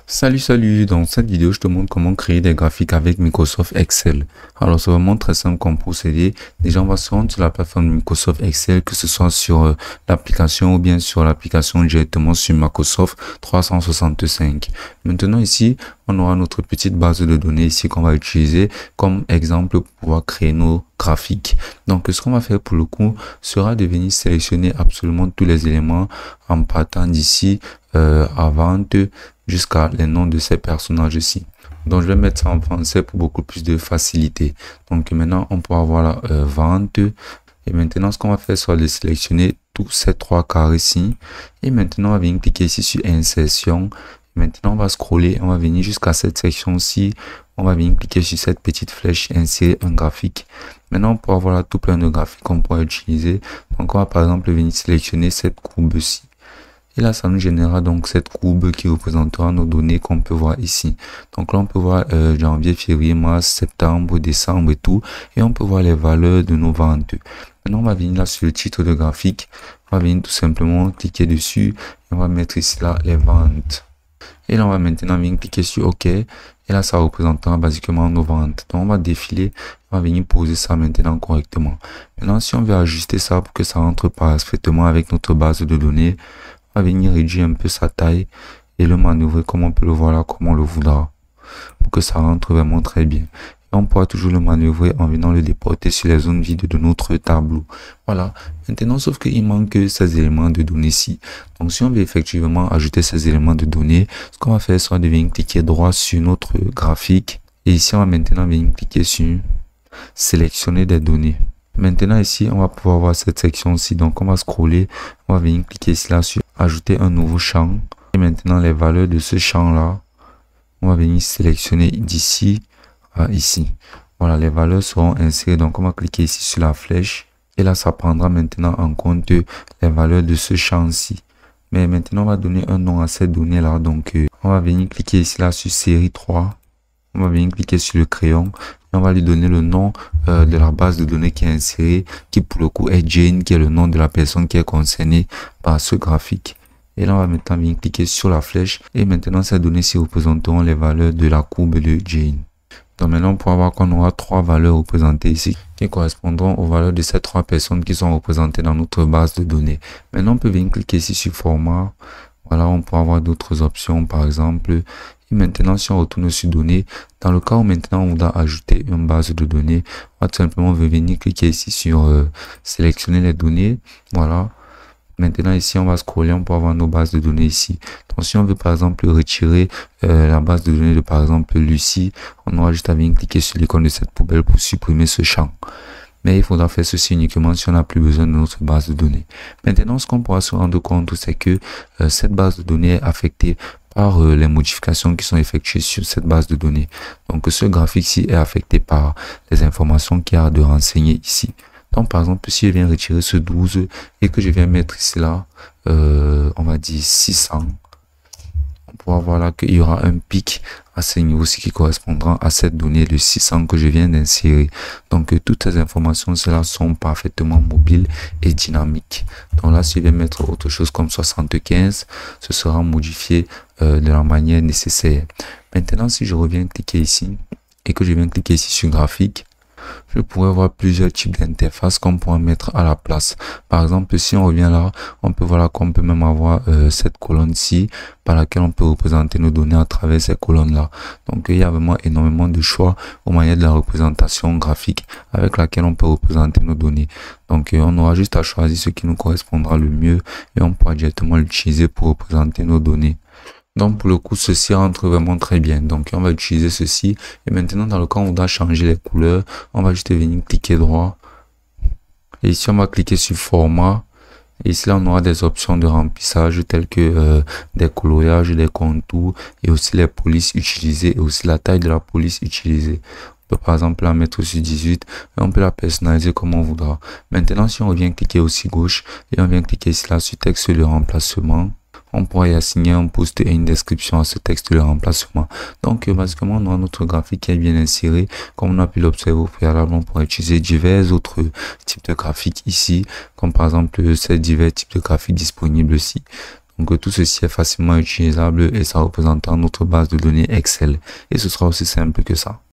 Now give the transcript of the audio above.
Salut, dans cette vidéo, je te montre comment créer des graphiques avec Microsoft Excel. Alors, c'est vraiment très simple comme procédé. Déjà, on va se rendre sur la plateforme Microsoft Excel, que ce soit sur l'application ou bien sur l'application directement sur Microsoft 365. Maintenant, ici, on aura notre petite base de données ici qu'on va utiliser comme exemple pour pouvoir créer nos graphiques. Donc, ce qu'on va faire pour le coup sera de venir sélectionner absolument tous les éléments en partant d'ici à vente jusqu'à les noms de ces personnages ici. Donc, je vais mettre ça en français pour beaucoup plus de facilité. Donc, maintenant, on pourra voir la vente. Et maintenant, ce qu'on va faire, c'est de sélectionner tous ces trois carrés ici. Et maintenant, on va venir cliquer ici sur insertion. Maintenant, on va scroller, on va venir jusqu'à cette section-ci. On va venir cliquer sur cette petite flèche, insérer un graphique. Maintenant, on pourra voir là tout plein de graphiques qu'on pourra utiliser. Donc, on va par exemple venir sélectionner cette courbe-ci. Et là, ça nous générera donc cette courbe qui représentera nos données qu'on peut voir ici. Donc là, on peut voir janvier, février, mars, septembre, décembre et tout. Et on peut voir les valeurs de nos ventes. Maintenant, on va venir là sur le titre de graphique. On va venir tout simplement cliquer dessus. Et on va mettre ici là les ventes. Et là, on va maintenant venir cliquer sur OK. Et là, ça représentera basiquement nos ventes. Donc, on va défiler. On va venir poser ça maintenant correctement. Maintenant, si on veut ajuster ça pour que ça rentre parfaitement avec notre base de données, on va venir réduire un peu sa taille et le manœuvrer comme on peut le voir là, comme on le voudra, pour que ça rentre vraiment très bien. Et on pourra toujours le manœuvrer en venant le déporter sur les zones vides de notre tableau. Voilà. Maintenant, sauf qu'il manque ces éléments de données-ci. Donc, si on veut effectivement ajouter ces éléments de données, ce qu'on va faire, c'est de venir cliquer droit sur notre graphique. Et ici, on va maintenant venir cliquer sur sélectionner des données. Maintenant, ici, on va pouvoir voir cette section-ci. Donc, on va scroller. On va venir cliquer ici là sur ajouter un nouveau champ. Et maintenant, les valeurs de ce champ-là, on va venir sélectionner d'ici à ici. Voilà, les valeurs seront insérées. Donc, on va cliquer ici sur la flèche. Et là, ça prendra maintenant en compte les valeurs de ce champ-ci. Mais maintenant, on va donner un nom à cette donnée-là. Donc, on va venir cliquer ici là sur série 3. On va venir cliquer sur le crayon. Et on va lui donner le nom de la base de données qui est insérée, qui pour le coup est Jane, qui est le nom de la personne qui est concernée par ce graphique. Et là, on va maintenant venir cliquer sur la flèche. Et maintenant, ces données-ci représenteront les valeurs de la courbe de Jane. Donc maintenant, on pourra voir qu'on aura trois valeurs représentées ici, qui correspondront aux valeurs de ces trois personnes qui sont représentées dans notre base de données. Maintenant, on peut venir cliquer ici sur format. Voilà, on pourra avoir d'autres options, par exemple. Et maintenant, si on retourne sur données, dans le cas où maintenant on voudra ajouter une base de données, on va tout simplement venir cliquer ici sur sélectionner les données. Voilà. Maintenant, ici, on va scroller, on peut avoir nos bases de données ici. Donc, si on veut, par exemple, retirer la base de données de, par exemple, Lucie, on aura juste à venir cliquer sur l'icône de cette poubelle pour supprimer ce champ. Mais il faudra faire ceci uniquement si on n'a plus besoin de notre base de données. Maintenant, ce qu'on pourra se rendre compte, c'est que cette base de données est affectée par les modifications qui sont effectuées sur cette base de données. Donc, ce graphique-ci est affecté par les informations qu'il y a de renseigner ici. Donc, par exemple, si je viens retirer ce 12 et que je viens mettre ici là, on va dire 600, on pourra voir là qu'il y aura un pic à ce niveau-ci qui correspondra à cette donnée de 600 que je viens d'insérer. Donc, toutes ces informations, celles-là sont parfaitement mobiles et dynamiques. Donc là, si je viens mettre autre chose comme 75, ce sera modifié de la manière nécessaire. Maintenant, si je reviens cliquer ici et que je viens cliquer ici sur graphique, je pourrais voir plusieurs types d'interfaces qu'on pourra mettre à la place. Par exemple, si on revient là, on peut voir là qu'on peut même avoir cette colonne-ci par laquelle on peut représenter nos données à travers ces colonnes-là. Donc, il y a vraiment énormément de choix au moyen de la représentation graphique avec laquelle on peut représenter nos données. Donc, on aura juste à choisir ce qui nous correspondra le mieux et on pourra directement l'utiliser pour représenter nos données. Donc, pour le coup, ceci rentre vraiment très bien. Donc, on va utiliser ceci. Et maintenant, dans le cas où on doit changer les couleurs, on va juste venir cliquer droit. Et ici, on va cliquer sur format. Et ici, là, on aura des options de remplissage telles que des coloriages, des contours et aussi les polices utilisées et aussi la taille de la police utilisée. On peut par exemple la mettre sur 18 et on peut la personnaliser comme on voudra. Maintenant, si on revient cliquer aussi gauche et on vient cliquer ici là sur texte de remplacement, on pourra y assigner un post et une description à ce texte de remplacement. Donc, basiquement, on a notre graphique qui est bien inséré. Comme on a pu l'observer au préalable, on pourra utiliser divers autres types de graphiques ici, comme par exemple ces divers types de graphiques disponibles ici. Donc tout ceci est facilement utilisable et ça représentera notre base de données Excel. Et ce sera aussi simple que ça.